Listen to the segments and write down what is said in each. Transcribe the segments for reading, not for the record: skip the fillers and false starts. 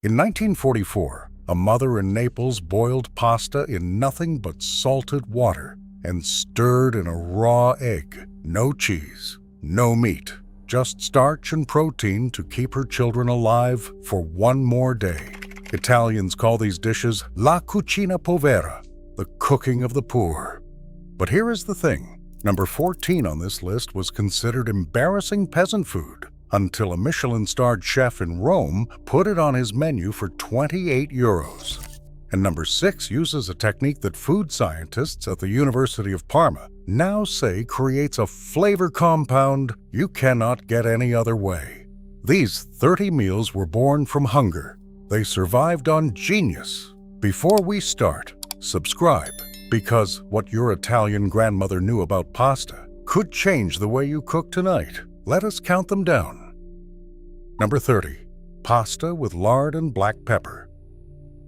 In 1944, a mother in Naples boiled pasta in nothing but salted water and stirred in a raw egg. No cheese, no meat, just starch and protein to keep her children alive for one more day. Italians call these dishes la cucina povera, the cooking of the poor. But here is the thing. Number 14 on this list was considered embarrassing peasant food until a Michelin-starred chef in Rome put it on his menu for 28 euros. And number 6 uses a technique that food scientists at the University of Parma now say creates a flavor compound you cannot get any other way. These 30 meals were born from hunger. They survived on genius. Before we start, subscribe, because what your Italian grandmother knew about pasta could change the way you cook tonight. Let us count them down. Number 30. Pasta with lard and black pepper.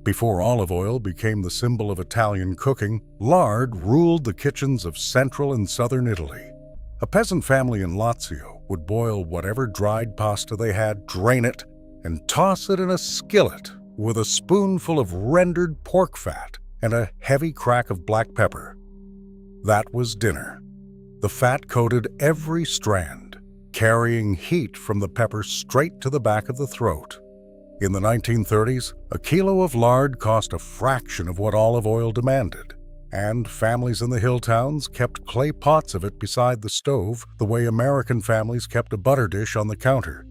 Before olive oil became the symbol of Italian cooking, lard ruled the kitchens of central and southern Italy. A peasant family in Lazio would boil whatever dried pasta they had, drain it, and toss it in a skillet with a spoonful of rendered pork fat and a heavy crack of black pepper. That was dinner. The fat coated every strand, carrying heat from the pepper straight to the back of the throat. In the 1930s, a kilo of lard cost a fraction of what olive oil demanded, and families in the hill towns kept clay pots of it beside the stove the way American families kept a butter dish on the counter.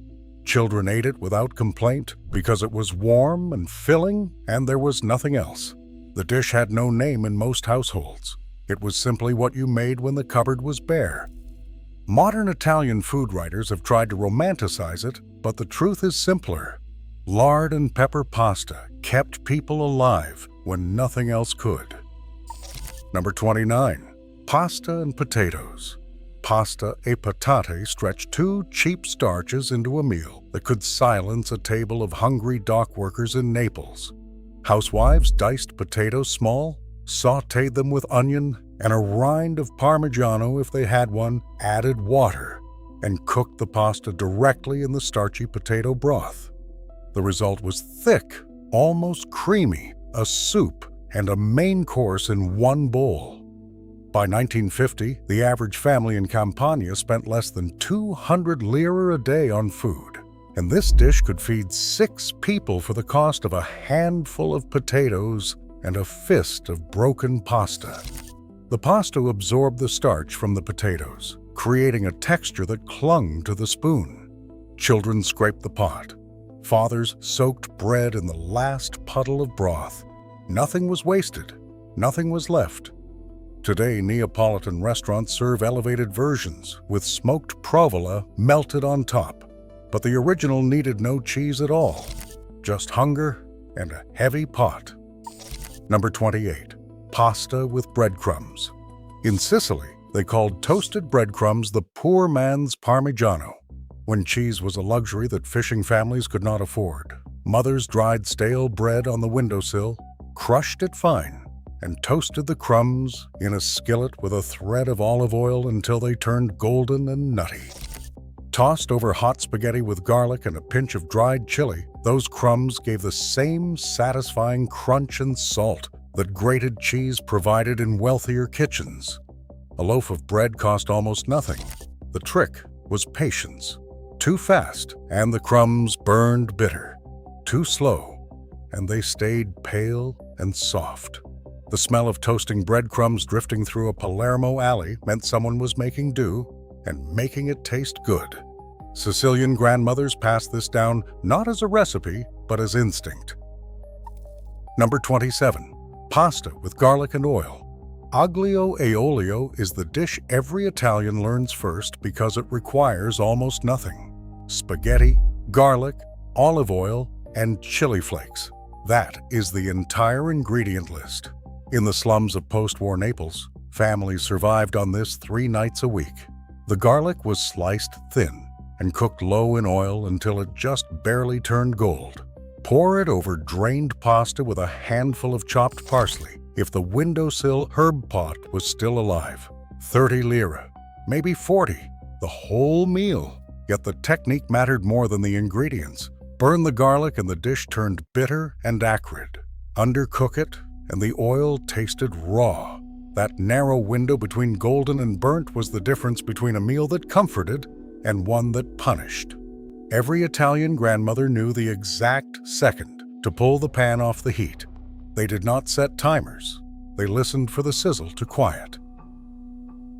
Children ate it without complaint because it was warm and filling and there was nothing else. The dish had no name in most households. It was simply what you made when the cupboard was bare. Modern Italian food writers have tried to romanticize it, but the truth is simpler. Lard and pepper pasta kept people alive when nothing else could. Number 29. Pasta and potatoes. Pasta e patate stretched 2 cheap starches into a meal that could silence a table of hungry dock workers in Naples. Housewives diced potatoes small, sautéed them with onion and a rind of Parmigiano if they had one, added water, and cooked the pasta directly in the starchy potato broth. The result was thick, almost creamy, a soup and a main course in one bowl. By 1950, the average family in Campania spent less than 200 lire a day on food, and this dish could feed 6 people for the cost of a handful of potatoes and a fist of broken pasta. The pasta absorbed the starch from the potatoes, creating a texture that clung to the spoon. Children scraped the pot. Fathers soaked bread in the last puddle of broth. Nothing was wasted. Nothing was left. Today, Neapolitan restaurants serve elevated versions with smoked provola melted on top. But the original needed no cheese at all, just hunger and a heavy pot. Number 28. Pasta with breadcrumbs. In Sicily, they called toasted breadcrumbs the poor man's Parmigiano. When cheese was a luxury that fishing families could not afford, mothers dried stale bread on the windowsill, crushed it fine, and toasted the crumbs in a skillet with a thread of olive oil until they turned golden and nutty. Tossed over hot spaghetti with garlic and a pinch of dried chili, those crumbs gave the same satisfying crunch and salt that grated cheese provided in wealthier kitchens. A loaf of bread cost almost nothing. The trick was patience. Too fast, and the crumbs burned bitter. Too slow, and they stayed pale and soft. The smell of toasting breadcrumbs drifting through a Palermo alley meant someone was making do and making it taste good. Sicilian grandmothers passed this down not as a recipe, but as instinct. Number 27. Pasta with garlic and oil. Aglio e olio is the dish every Italian learns first because it requires almost nothing. Spaghetti, garlic, olive oil, and chili flakes. That is the entire ingredient list. In the slums of post-war Naples, families survived on this 3 nights a week. The garlic was sliced thin and cooked low in oil until it just barely turned gold. Pour it over drained pasta with a handful of chopped parsley if the windowsill herb pot was still alive. 30 lire, maybe 40, the whole meal. Yet the technique mattered more than the ingredients. Burn the garlic and the dish turned bitter and acrid. Undercook it and the oil tasted raw. That narrow window between golden and burnt was the difference between a meal that comforted and one that punished. Every Italian grandmother knew the exact second to pull the pan off the heat. They did not set timers. They listened for the sizzle to quiet.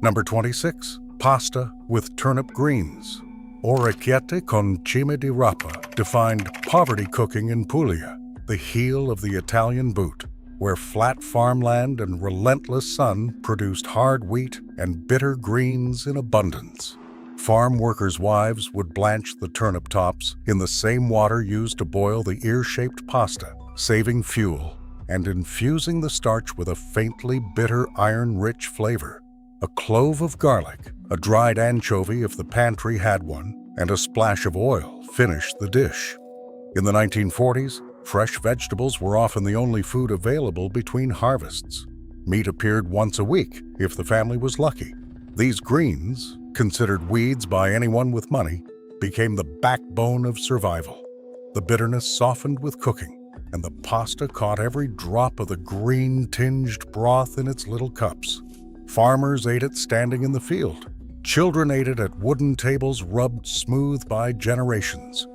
Number 26, pasta with turnip greens. Orecchiette con cime di rapa defined poverty cooking in Puglia, the heel of the Italian boot, where flat farmland and relentless sun produced hard wheat and bitter greens in abundance. Farm workers' wives would blanch the turnip tops in the same water used to boil the ear-shaped pasta, saving fuel and infusing the starch with a faintly bitter iron-rich flavor. A clove of garlic, a dried anchovy if the pantry had one, and a splash of oil finished the dish. In the 1940s, fresh vegetables were often the only food available between harvests. Meat appeared once a week if the family was lucky. These greens, considered weeds by anyone with money, became the backbone of survival. The bitterness softened with cooking, and the pasta caught every drop of the green-tinged broth in its little cups. Farmers ate it standing in the field. Children ate it at wooden tables rubbed smooth by generations.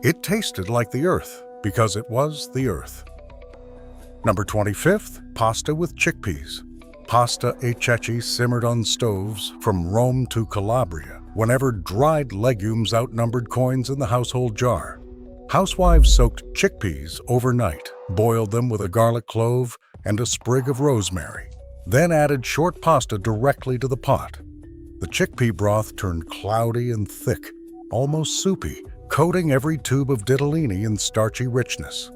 It tasted like the earth because it was the earth. Number 25th, pasta with chickpeas. Pasta e ceci simmered on stoves from Rome to Calabria whenever dried legumes outnumbered coins in the household jar. Housewives soaked chickpeas overnight, boiled them with a garlic clove and a sprig of rosemary, then added short pasta directly to the pot. The chickpea broth turned cloudy and thick, almost soupy, coating every tube of ditalini in starchy richness.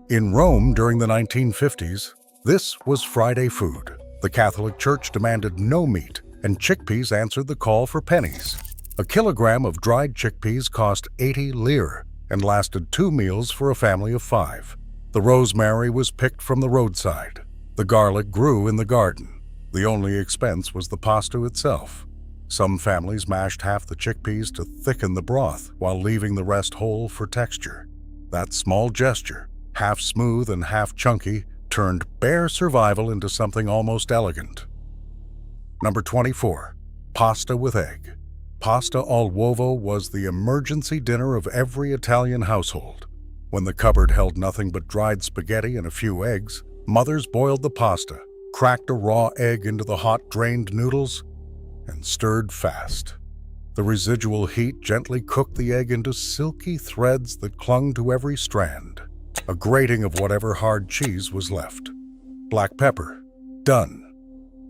In Rome during the 1950s, this was Friday food. The Catholic Church demanded no meat, and chickpeas answered the call for pennies. A kilogram of dried chickpeas cost 80 lire and lasted 2 meals for a family of 5. The rosemary was picked from the roadside. The garlic grew in the garden. The only expense was the pasta itself. Some families mashed half the chickpeas to thicken the broth while leaving the rest whole for texture. That small gesture, half smooth and half chunky, turned bare survival into something almost elegant. Number 24, pasta with egg. Pasta al uovo was the emergency dinner of every Italian household. When the cupboard held nothing but dried spaghetti and a few eggs, mothers boiled the pasta, cracked a raw egg into the hot drained noodles, and stirred fast. The residual heat gently cooked the egg into silky threads that clung to every strand. A grating of whatever hard cheese was left. Black pepper. Done.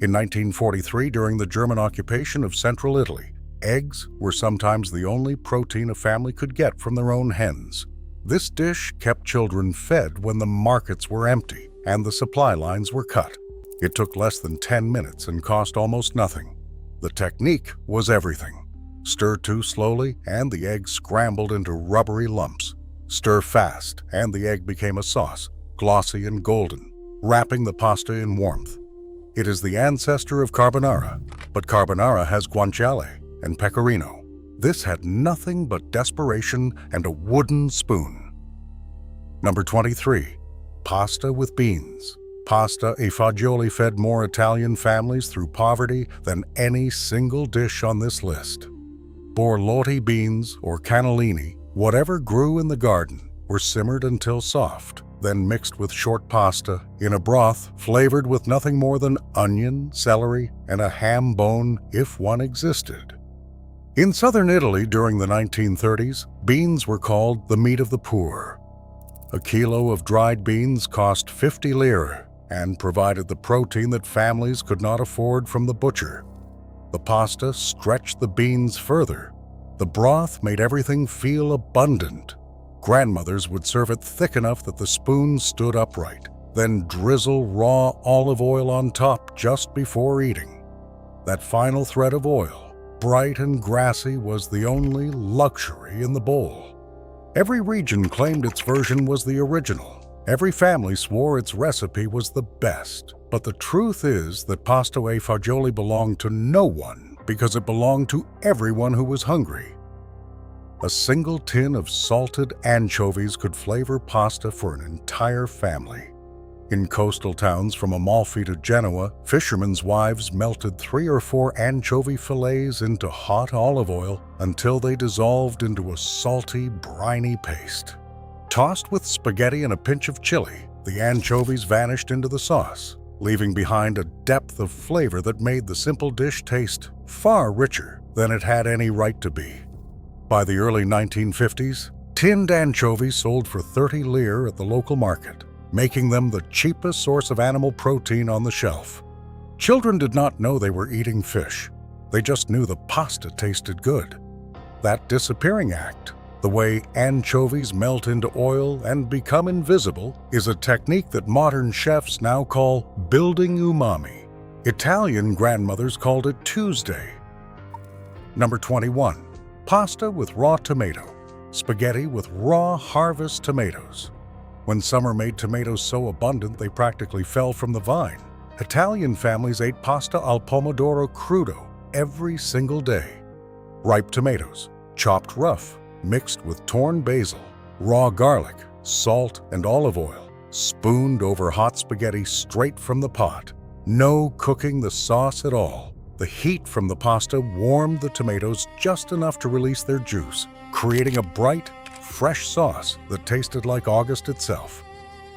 In 1943, during the German occupation of central Italy, eggs were sometimes the only protein a family could get from their own hens. This dish kept children fed when the markets were empty and the supply lines were cut. It took less than 10 minutes and cost almost nothing. The technique was everything. Stir too slowly and the egg scrambled into rubbery lumps. Stir fast and the egg became a sauce, glossy and golden, wrapping the pasta in warmth. It is the ancestor of carbonara, but carbonara has guanciale and pecorino. This had nothing but desperation and a wooden spoon. Number 23, pasta with beans. Pasta e fagioli fed more Italian families through poverty than any single dish on this list. Borlotti beans or cannellini, whatever grew in the garden, were simmered until soft, then mixed with short pasta in a broth flavored with nothing more than onion, celery, and a ham bone if one existed. In southern Italy during the 1930s, beans were called the meat of the poor. A kilo of dried beans cost 50 lire and provided the protein that families could not afford from the butcher. The pasta stretched the beans further. The broth made everything feel abundant. Grandmothers would serve it thick enough that the spoon stood upright, then drizzle raw olive oil on top just before eating. That final thread of oil, bright and grassy, was the only luxury in the bowl. Every region claimed its version was the original. Every family swore its recipe was the best. But the truth is that pasta e fagioli belonged to no one because it belonged to everyone who was hungry. A single tin of salted anchovies could flavor pasta for an entire family. In coastal towns from Amalfi to Genoa, fishermen's wives melted 3 or 4 anchovy fillets into hot olive oil until they dissolved into a salty, briny paste. Tossed with spaghetti and a pinch of chili, the anchovies vanished into the sauce, leaving behind a depth of flavor that made the simple dish taste far richer than it had any right to be. By the early 1950s, tinned anchovies sold for 30 lire at the local market, making them the cheapest source of animal protein on the shelf. Children did not know they were eating fish. They just knew the pasta tasted good. That disappearing act, the way anchovies melt into oil and become invisible, is a technique that modern chefs now call building umami. Italian grandmothers called it Tuesday. Number 21. Pasta with raw tomato. Spaghetti with raw harvest tomatoes. When summer made tomatoes so abundant they practically fell from the vine, Italian families ate pasta al pomodoro crudo every single day. Ripe tomatoes, chopped rough, mixed with torn basil, raw garlic, salt, and olive oil, spooned over hot spaghetti straight from the pot. No cooking the sauce at all. The heat from the pasta warmed the tomatoes just enough to release their juice, creating a bright, fresh sauce that tasted like August itself.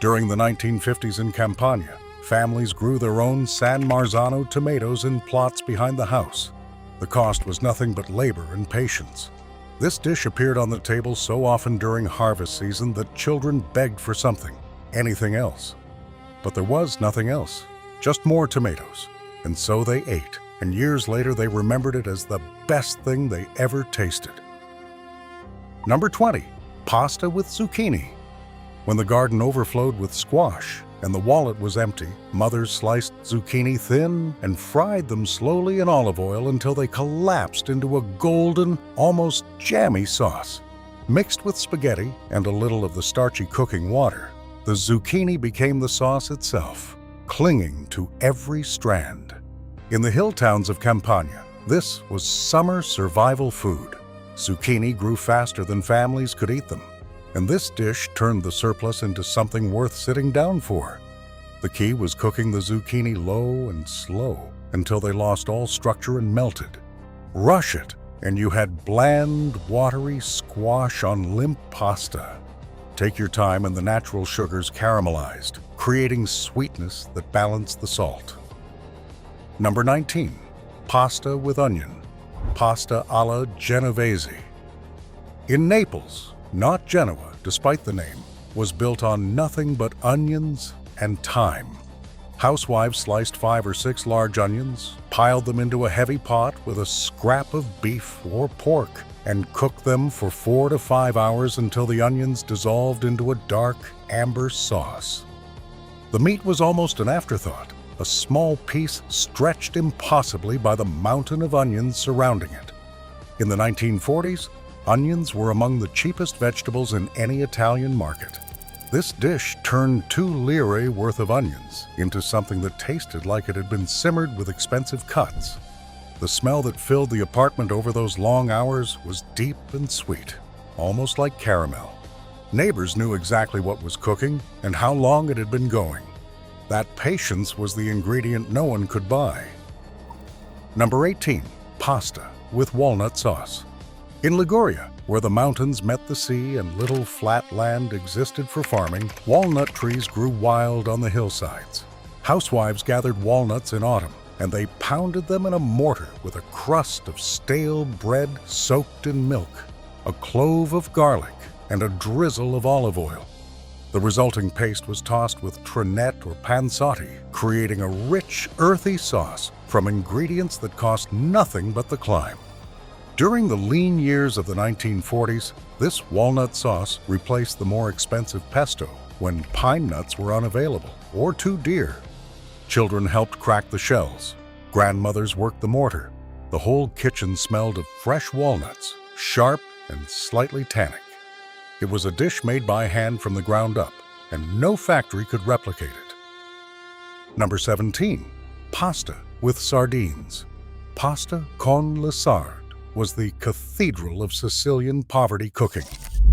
During the 1950s in Campania, families grew their own San Marzano tomatoes in plots behind the house. The cost was nothing but labor and patience. This dish appeared on the table so often during harvest season that children begged for something, anything else. But there was nothing else, just more tomatoes. And so they ate, and years later they remembered it as the best thing they ever tasted. Number 20. Pasta with zucchini. When the garden overflowed with squash and the wallet was empty, mothers sliced zucchini thin and fried them slowly in olive oil until they collapsed into a golden, almost jammy sauce. Mixed with spaghetti and a little of the starchy cooking water, the zucchini became the sauce itself, clinging to every strand. In the hill towns of Campania, this was summer survival food. Zucchini grew faster than families could eat them, and this dish turned the surplus into something worth sitting down for. The key was cooking the zucchini low and slow until they lost all structure and melted. Rush it, and you had bland, watery squash on limp pasta. Take your time and the natural sugars caramelized, creating sweetness that balanced the salt. Number 19. Pasta with onion. Pasta alla Genovese. In Naples, not Genoa, despite the name, was built on nothing but onions and thyme. Housewives sliced 5 or 6 large onions, piled them into a heavy pot with a scrap of beef or pork, and cooked them for 4 to 5 hours until the onions dissolved into a dark, amber sauce. The meat was almost an afterthought, a small piece stretched impossibly by the mountain of onions surrounding it. In the 1940s, onions were among the cheapest vegetables in any Italian market. This dish turned 2 lire worth of onions into something that tasted like it had been simmered with expensive cuts. The smell that filled the apartment over those long hours was deep and sweet, almost like caramel. Neighbors knew exactly what was cooking and how long it had been going. That patience was the ingredient no one could buy. Number 18. Pasta with walnut sauce. In Liguria, where the mountains met the sea and little flat land existed for farming, walnut trees grew wild on the hillsides. Housewives gathered walnuts in autumn, and they pounded them in a mortar with a crust of stale bread soaked in milk, a clove of garlic, and a drizzle of olive oil. The resulting paste was tossed with trinette or panzotti, creating a rich, earthy sauce from ingredients that cost nothing but the climb. During the lean years of the 1940s, this walnut sauce replaced the more expensive pesto when pine nuts were unavailable or too dear. Children helped crack the shells. Grandmothers worked the mortar. The whole kitchen smelled of fresh walnuts, sharp and slightly tannic. It was a dish made by hand from the ground up, and no factory could replicate it. Number 17. Pasta with sardines. Pasta con le sarde. was the cathedral of Sicilian poverty cooking.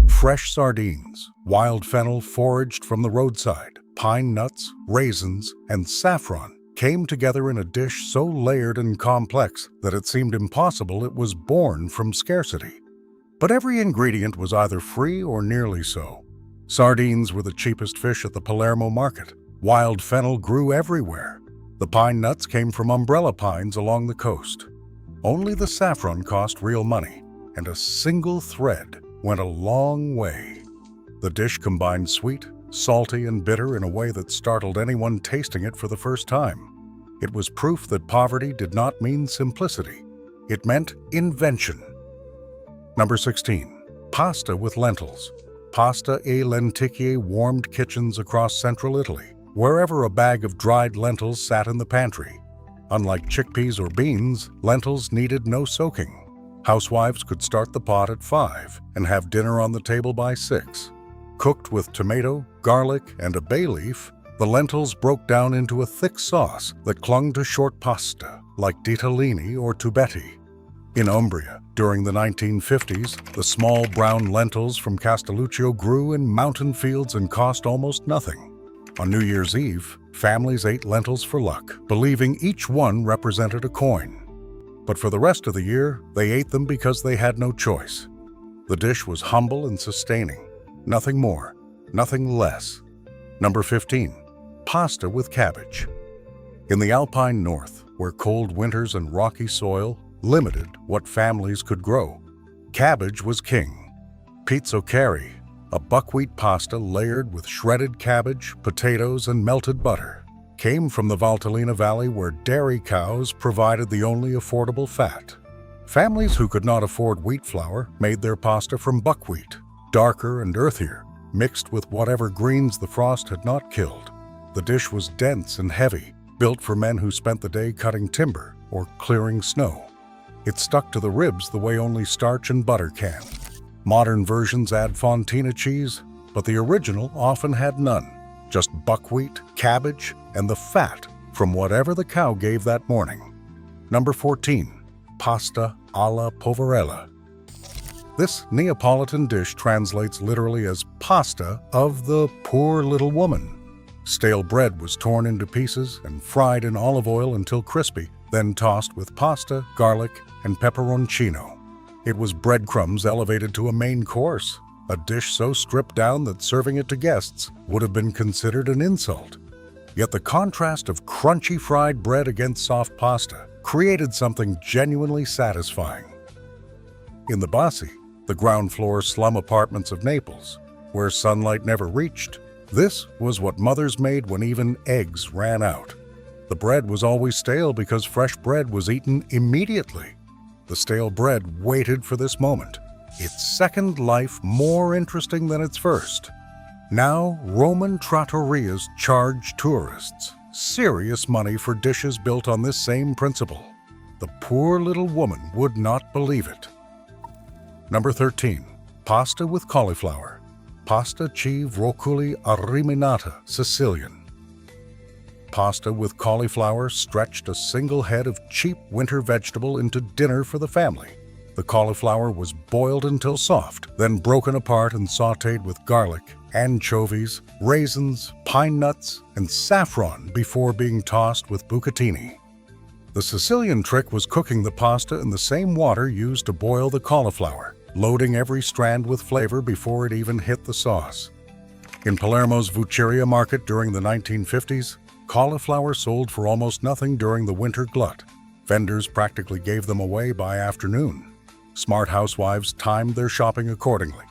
Fresh sardines, wild fennel foraged from the roadside, pine nuts, raisins, and saffron came together in a dish so layered and complex that it seemed impossible it was born from scarcity. But every ingredient was either free or nearly so. Sardines were the cheapest fish at the Palermo market. Wild fennel grew everywhere. The pine nuts came from umbrella pines along the coast. Only the saffron cost real money, and a single thread went a long way. The dish combined sweet, salty, and bitter in a way that startled anyone tasting it for the first time. It was proof that poverty did not mean simplicity. It meant invention. Number 16. Pasta with lentils. Pasta e lenticchie warmed kitchens across central Italy, wherever a bag of dried lentils sat in the pantry. Unlike chickpeas or beans, lentils needed no soaking. Housewives could start the pot at 5 and have dinner on the table by 6. Cooked with tomato, garlic, and a bay leaf, the lentils broke down into a thick sauce that clung to short pasta, like ditalini or tubetti. In Umbria, during the 1950s, the small brown lentils from Castelluccio grew in mountain fields and cost almost nothing. On New Year's Eve, families ate lentils for luck, believing each one represented a coin. But for the rest of the year, they ate them because they had no choice. The dish was humble and sustaining. Nothing more, nothing less. Number 15. Pasta with cabbage. In the Alpine North, where cold winters and rocky soil limited what families could grow, cabbage was king. Pizzoccheri, a buckwheat pasta layered with shredded cabbage, potatoes, and melted butter, came from the Valtellina Valley where dairy cows provided the only affordable fat. Families who could not afford wheat flour made their pasta from buckwheat, darker and earthier, mixed with whatever greens the frost had not killed. The dish was dense and heavy, built for men who spent the day cutting timber or clearing snow. It stuck to the ribs the way only starch and butter can. Modern versions add fontina cheese, but the original often had none, just buckwheat, cabbage, and the fat from whatever the cow gave that morning. Number 14. Pasta alla poverella. This Neapolitan dish translates literally as pasta of the poor little woman. Stale bread was torn into pieces and fried in olive oil until crispy, then tossed with pasta, garlic, and pepperoncino. It was breadcrumbs elevated to a main course, a dish so stripped down that serving it to guests would have been considered an insult. Yet the contrast of crunchy fried bread against soft pasta created something genuinely satisfying. In the Bassi, the ground floor slum apartments of Naples, where sunlight never reached, this was what mothers made when even eggs ran out. The bread was always stale because fresh bread was eaten immediately. The stale bread waited for this moment, its second life more interesting than its first. Now, Roman trattorias charge tourists serious money for dishes built on this same principle. The poor little woman would not believe it. Number 13. Pasta with cauliflower. Pasta ci broccoli arriminata, Sicilian. Pasta with cauliflower stretched a single head of cheap winter vegetable into dinner for the family. The cauliflower was boiled until soft, then broken apart and sautéed with garlic, anchovies, raisins, pine nuts, and saffron before being tossed with bucatini. The Sicilian trick was cooking the pasta in the same water used to boil the cauliflower, loading every strand with flavor before it even hit the sauce. In Palermo's Vucceria market during the 1950s, cauliflower sold for almost nothing during the winter glut. Vendors practically gave them away by afternoon. Smart housewives timed their shopping accordingly.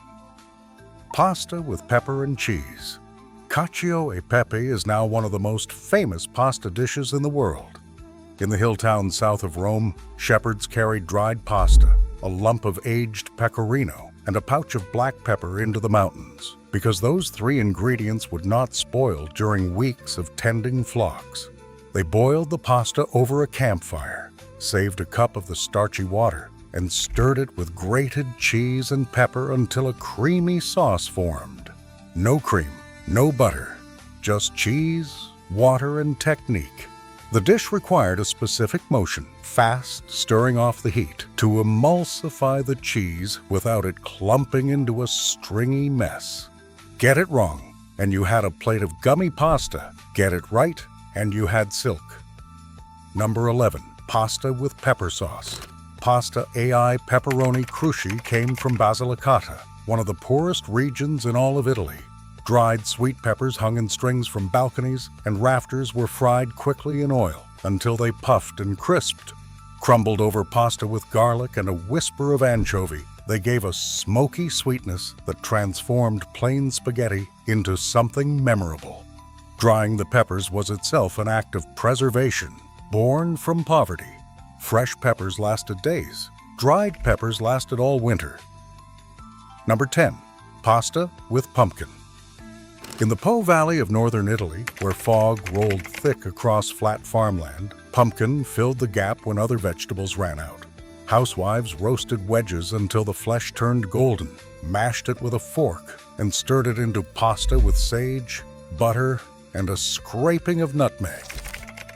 Pasta with pepper and cheese. Cacio e pepe is now one of the most famous pasta dishes in the world. In the hill town south of Rome, shepherds carried dried pasta, a lump of aged pecorino, and a pouch of black pepper into the mountains, because those three ingredients would not spoil during weeks of tending flocks. They boiled the pasta over a campfire, saved a cup of the starchy water, and stirred it with grated cheese and pepper until a creamy sauce formed. No cream, no butter, just cheese, water, and technique. The dish required a specific motion, fast stirring off the heat, to emulsify the cheese without it clumping into a stringy mess. Get it wrong, and you had a plate of gummy pasta. Get it right, and you had silk. Number 11. Pasta with pepper sauce. Pasta ai pepperoni cruci came from Basilicata, one of the poorest regions in all of Italy. Dried sweet peppers hung in strings from balconies, and rafters were fried quickly in oil until they puffed and crisped. Crumbled over pasta with garlic and a whisper of anchovy, they gave a smoky sweetness that transformed plain spaghetti into something memorable. Drying the peppers was itself an act of preservation, born from poverty. Fresh peppers lasted days. Dried peppers lasted all winter. Number 10. Pasta with pumpkin. In the Po Valley of northern Italy, where fog rolled thick across flat farmland, pumpkin filled the gap when other vegetables ran out. Housewives roasted wedges until the flesh turned golden, mashed it with a fork, and stirred it into pasta with sage, butter, and a scraping of nutmeg.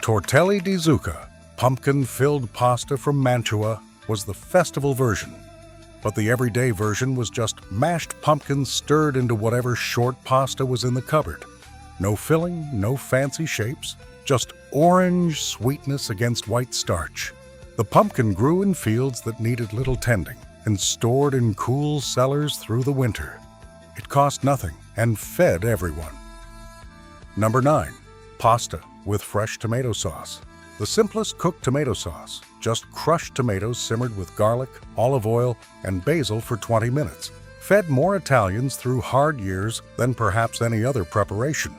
Tortelli di zucca, pumpkin-filled pasta from Mantua, was the festival version. But the everyday version was just mashed pumpkins stirred into whatever short pasta was in the cupboard. No filling, no fancy shapes, just orange sweetness against white starch. The pumpkin grew in fields that needed little tending and stored in cool cellars through the winter. It cost nothing and fed everyone. Number 9. Pasta with fresh tomato sauce. The simplest cooked tomato sauce, just crushed tomatoes simmered with garlic, olive oil, and basil for 20 minutes, fed more Italians through hard years than perhaps any other preparation.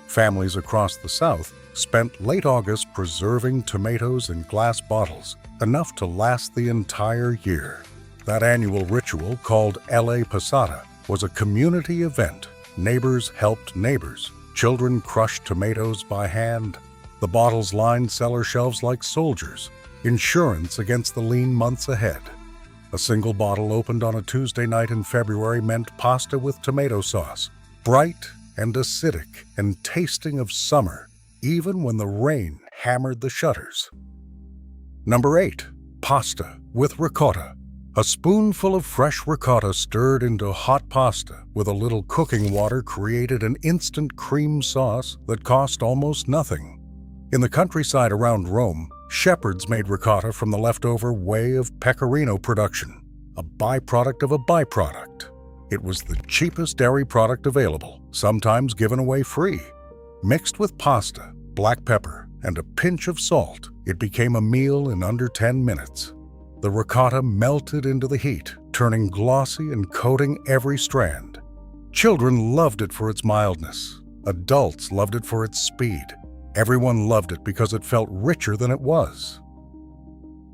Families across the South spent late August preserving tomatoes in glass bottles, enough to last the entire year. That annual ritual, called La Passata, was a community event. Neighbors helped neighbors. Children crushed tomatoes by hand. The bottles lined cellar shelves like soldiers, insurance against the lean months ahead. A single bottle opened on a Tuesday night in February meant pasta with tomato sauce, bright and acidic and tasting of summer, even when the rain hammered the shutters. Number 8. Pasta with ricotta. A spoonful of fresh ricotta stirred into hot pasta with a little cooking water created an instant cream sauce that cost almost nothing. In the countryside around Rome, shepherds made ricotta from the leftover whey of pecorino production, a byproduct of a byproduct. It was the cheapest dairy product available, sometimes given away free. Mixed with pasta, black pepper, and a pinch of salt, it became a meal in under 10 minutes. The ricotta melted into the heat, turning glossy and coating every strand. Children loved it for its mildness. Adults loved it for its speed. Everyone loved it because it felt richer than it was.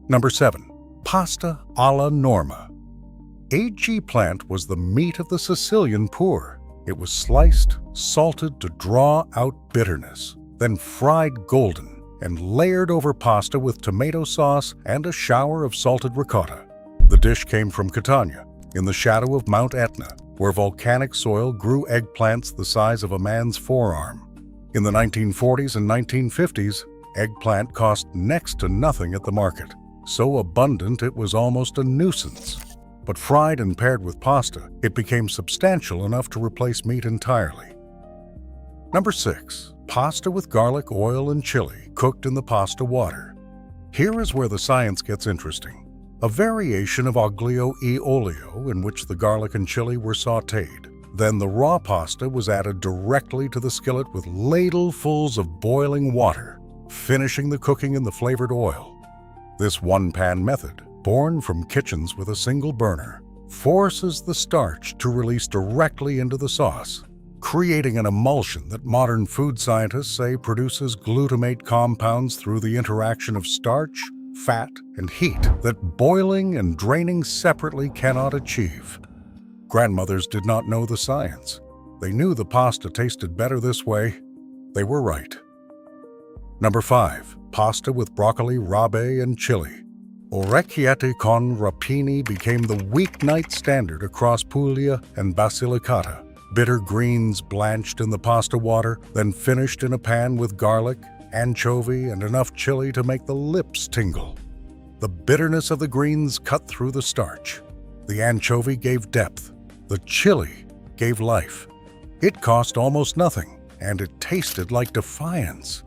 Number 7. Pasta alla norma. Eggplant was the meat of the Sicilian poor. It was sliced, salted to draw out bitterness, then fried golden and layered over pasta with tomato sauce and a shower of salted ricotta. The dish came from Catania, in the shadow of Mount Etna, where volcanic soil grew eggplants the size of a man's forearm. In the 1940s and 1950s, eggplant cost next to nothing at the market, so abundant it was almost a nuisance. But fried and paired with pasta, it became substantial enough to replace meat entirely. Number 6. Pasta with garlic, oil, and chili, cooked in the pasta water. Here is where the science gets interesting. A variation of aglio e olio in which the garlic and chili were sautéed. Then the raw pasta was added directly to the skillet with ladlefuls of boiling water, finishing the cooking in the flavored oil. This one-pan method, born from kitchens with a single burner, forces the starch to release directly into the sauce, creating an emulsion that modern food scientists say produces glutamate compounds through the interaction of starch, fat, and heat that boiling and draining separately cannot achieve. Grandmothers did not know the science. They knew the pasta tasted better this way. They were right. Number 5. Pasta with broccoli, rabe, and chili. Orecchiette con rapini became the weeknight standard across Puglia and Basilicata. Bitter greens blanched in the pasta water, then finished in a pan with garlic, anchovy, and enough chili to make the lips tingle. The bitterness of the greens cut through the starch. The anchovy gave depth. The chili gave life. It cost almost nothing, and it tasted like defiance.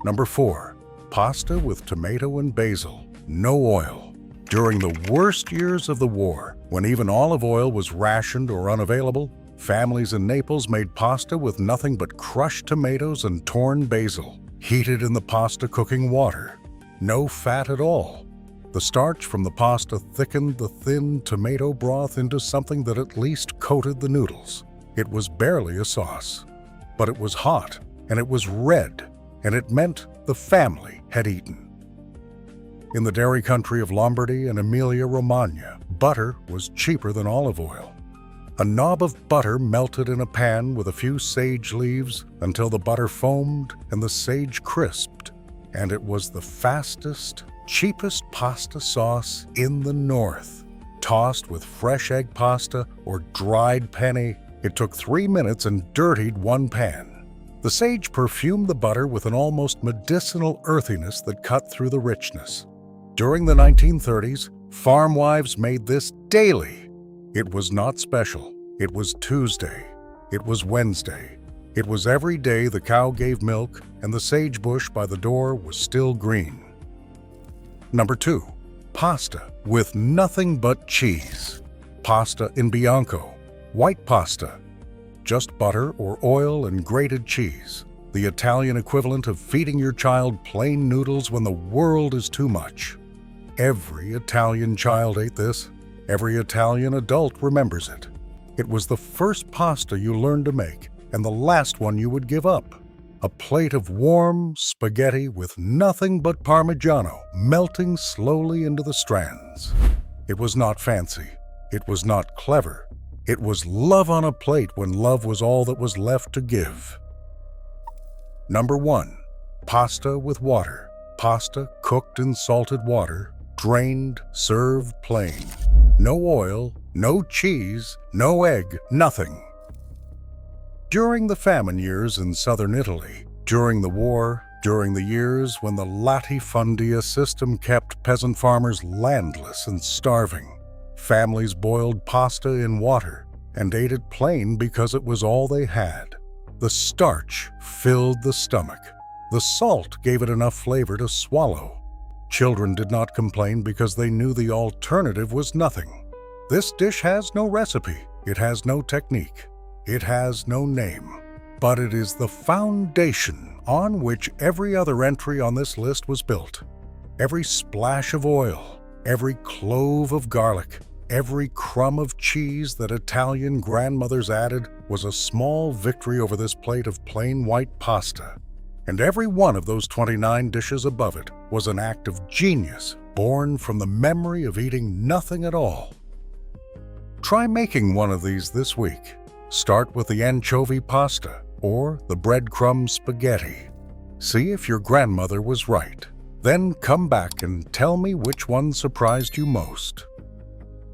Number 4. Pasta with tomato and basil. No oil. During the worst years of the war, when even olive oil was rationed or unavailable, families in Naples made pasta with nothing but crushed tomatoes and torn basil, heated in the pasta cooking water. No fat at all. The starch from the pasta thickened the thin tomato broth into something that at least coated the noodles. It was barely a sauce, but it was hot, and it was red, and it meant the family had eaten. In the dairy country of Lombardy and Emilia-Romagna, butter was cheaper than olive oil. A knob of butter melted in a pan with a few sage leaves until the butter foamed and the sage crisped, and it was the fastest, cheapest pasta sauce in the north. Tossed with fresh egg pasta or dried penne, it took 3 minutes and dirtied one pan. The sage perfumed the butter with an almost medicinal earthiness that cut through the richness. During the 1930s, farm wives made this daily. It was not special. It was Tuesday. It was Wednesday. It was every day the cow gave milk and the sage bush by the door was still green. Number 2. Pasta with nothing but cheese. Pasta in bianco. White pasta. Just butter or oil and grated cheese. The Italian equivalent of feeding your child plain noodles when the world is too much. Every Italian child ate this. Every Italian adult remembers it. It was the first pasta you learned to make and the last one you would give up. A plate of warm spaghetti with nothing but Parmigiano melting slowly into the strands. It was not fancy. It was not clever. It was love on a plate when love was all that was left to give. Number 1. Pasta with water. Pasta cooked in salted water, drained, served plain. No oil, no cheese, no egg, nothing. During the famine years in southern Italy, during the war, during the years when the latifundia system kept peasant farmers landless and starving, families boiled pasta in water and ate it plain because it was all they had. The starch filled the stomach. The salt gave it enough flavor to swallow. Children did not complain because they knew the alternative was nothing. This dish has no recipe. It has no technique. It has no name. But it is the foundation on which every other entry on this list was built. Every splash of oil, every clove of garlic, every crumb of cheese that Italian grandmothers added was a small victory over this plate of plain white pasta. And every one of those 29 dishes above it was an act of genius born from the memory of eating nothing at all. Try making one of these this week. Start with the anchovy pasta or the breadcrumb spaghetti. See if your grandmother was right. Then come back and tell me which one surprised you most.